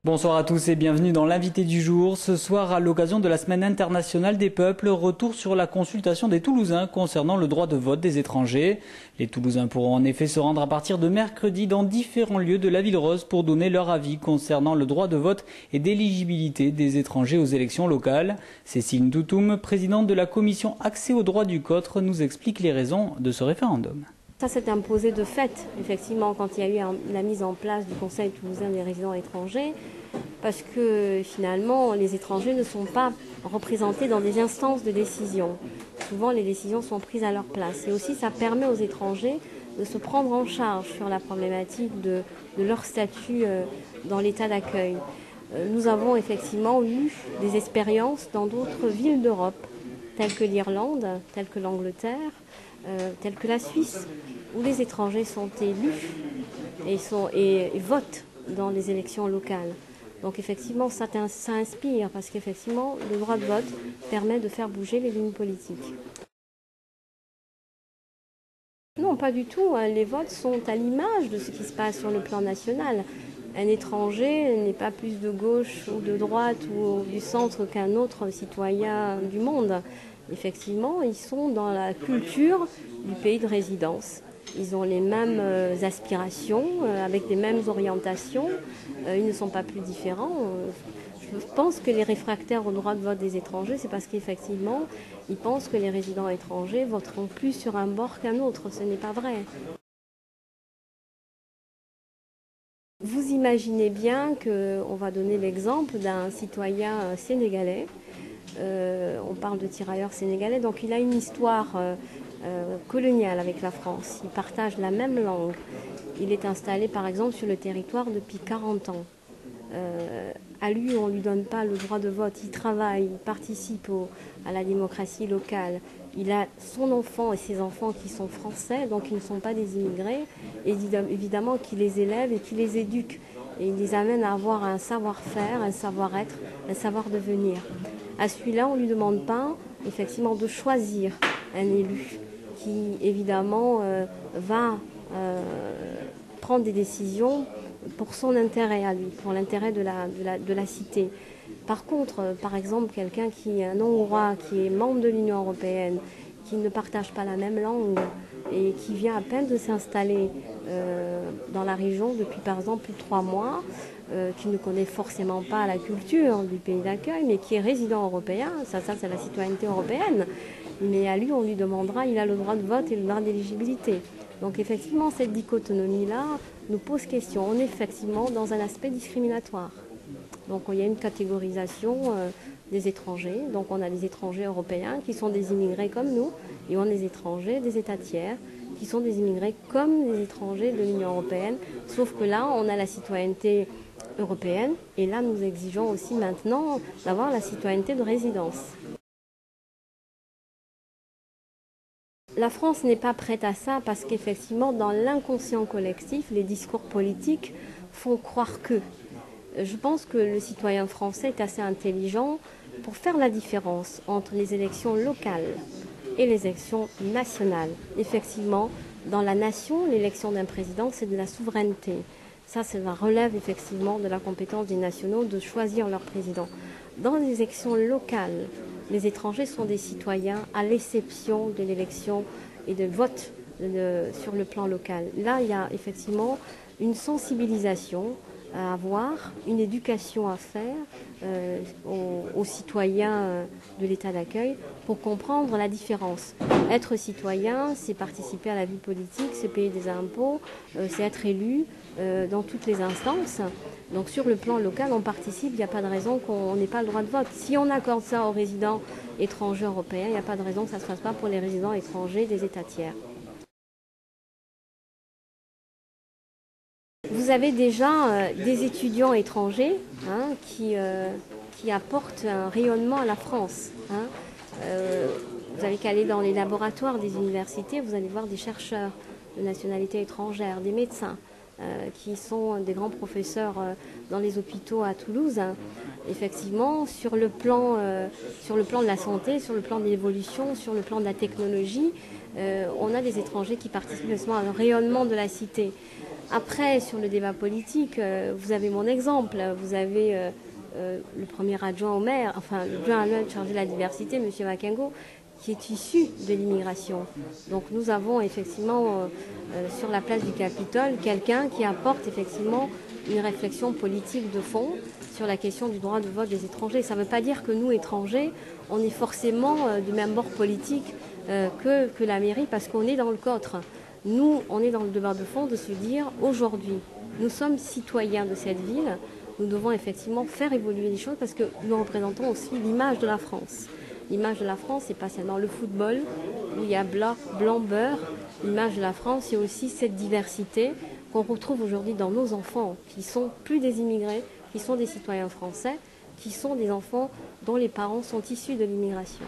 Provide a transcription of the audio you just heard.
Bonsoir à tous et bienvenue dans l'invité du jour. Ce soir, à l'occasion de la Semaine internationale des peuples, retour sur la consultation des Toulousains concernant le droit de vote des étrangers. Les Toulousains pourront en effet se rendre à partir de mercredi dans différents lieux de la Ville Rose pour donner leur avis concernant le droit de vote et d'éligibilité des étrangers aux élections locales. Cécile Toutoum, présidente de la commission accès aux droits du Cotre, nous explique les raisons de ce référendum. Ça s'est imposé de fait, effectivement, quand il y a eu la mise en place du Conseil toulousain des résidents étrangers, parce que finalement, les étrangers ne sont pas représentés dans des instances de décision. Souvent, les décisions sont prises à leur place. Et aussi, ça permet aux étrangers de se prendre en charge sur la problématique de leur statut dans l'état d'accueil. Nous avons effectivement eu des expériences dans d'autres villes d'Europe, telles que l'Irlande, telles que l'Angleterre, telles que la Suisse, où les étrangers sont élus et votent dans les élections locales. Donc effectivement, ça inspire, parce qu'effectivement, le droit de vote permet de faire bouger les lignes politiques. Non, pas du tout. Les votes sont à l'image de ce qui se passe sur le plan national. Un étranger n'est pas plus de gauche ou de droite ou du centre qu'un autre citoyen du monde. Effectivement, ils sont dans la culture du pays de résidence. Ils ont les mêmes aspirations, avec les mêmes orientations. Ils ne sont pas plus différents. Je pense que les réfractaires au droit de vote des étrangers, c'est parce qu'effectivement, ils pensent que les résidents étrangers voteront plus sur un bord qu'un autre. Ce n'est pas vrai. Vous imaginez bien qu'on va donner l'exemple d'un citoyen sénégalais. On parle de tirailleurs sénégalais, donc il a une histoire coloniale avec la France. Il partage la même langue. Il est installé par exemple sur le territoire depuis 40 ans. À lui, on ne lui donne pas le droit de vote. Il travaille, il participe à la démocratie locale. Il a son enfant et ses enfants qui sont français, donc ils ne sont pas des immigrés. Et évidemment qu'il les élève et qu'il les éduque. Et il les amène à avoir un savoir-faire, un savoir-être, un savoir-devenir. À celui-là, on ne lui demande pas effectivement de choisir un élu qui évidemment va prendre des décisions pour son intérêt à lui, pour l'intérêt de la cité. Par contre, par exemple, quelqu'un qui est un Hongrois, qui est membre de l'Union européenne, qui ne partage pas la même langue et qui vient à peine de s'installer dans la région depuis par exemple plus de 3 mois, qui ne connaît forcément pas la culture du pays d'accueil, mais qui est résident européen, ça c'est la citoyenneté européenne, mais à lui on lui demandera, il a le droit de vote et le droit d'éligibilité. Donc effectivement cette dichotomie-là nous pose question. On est effectivement dans un aspect discriminatoire. Donc il y a une catégorisation des étrangers. Donc on a des étrangers européens qui sont des immigrés comme nous, et on a des étrangers des États tiers qui sont des immigrés comme les étrangers de l'Union européenne. Sauf que là, on a la citoyenneté européenne, et là nous exigeons aussi maintenant d'avoir la citoyenneté de résidence. La France n'est pas prête à ça parce qu'effectivement, dans l'inconscient collectif, les discours politiques font croire que. Je pense que le citoyen français est assez intelligent pour faire la différence entre les élections locales et les élections nationales. Effectivement, dans la nation, l'élection d'un président, c'est de la souveraineté. Ça relève effectivement de la compétence des nationaux de choisir leur président. Dans les élections locales, les étrangers sont des citoyens à l'exception de l'élection et de vote sur le plan local. Là, il y a effectivement une sensibilisation à avoir, une éducation à faire aux citoyens de l'état d'accueil pour comprendre la différence. Être citoyen, c'est participer à la vie politique, c'est payer des impôts, c'est être élu dans toutes les instances. Donc sur le plan local, on participe, il n'y a pas de raison qu'on n'ait pas le droit de vote. Si on accorde ça aux résidents étrangers européens, il n'y a pas de raison que ça ne se fasse pas pour les résidents étrangers des États tiers. Vous avez déjà des étudiants étrangers qui apportent un rayonnement à la France. Vous n'avez qu'à aller dans les laboratoires des universités, vous allez voir des chercheurs de nationalité étrangère, des médecins qui sont des grands professeurs dans les hôpitaux à Toulouse. Effectivement, sur le plan de la santé, sur le plan de l'évolution, sur le plan de la technologie, on a des étrangers qui participent justement à un rayonnement de la cité. Après, sur le débat politique, vous avez mon exemple. Vous avez le premier adjoint au maire, enfin l'adjoint à maire chargé de la diversité, M. Makengo, qui est issu de l'immigration. Donc nous avons effectivement sur la place du Capitole quelqu'un qui apporte effectivement une réflexion politique de fond sur la question du droit de vote des étrangers. Ça ne veut pas dire que nous, étrangers, on est forcément du même bord politique que la mairie, parce qu'on est dans le cotre. Nous, on est dans le débat de fond de se dire, aujourd'hui, nous sommes citoyens de cette ville, nous devons effectivement faire évoluer les choses parce que nous représentons aussi l'image de la France. L'image de la France, c'est pas seulement le football, où il y a blanc, beurre. L'image de la France, c'est aussi cette diversité qu'on retrouve aujourd'hui dans nos enfants, qui sont plus des immigrés, qui sont des citoyens français, qui sont des enfants dont les parents sont issus de l'immigration.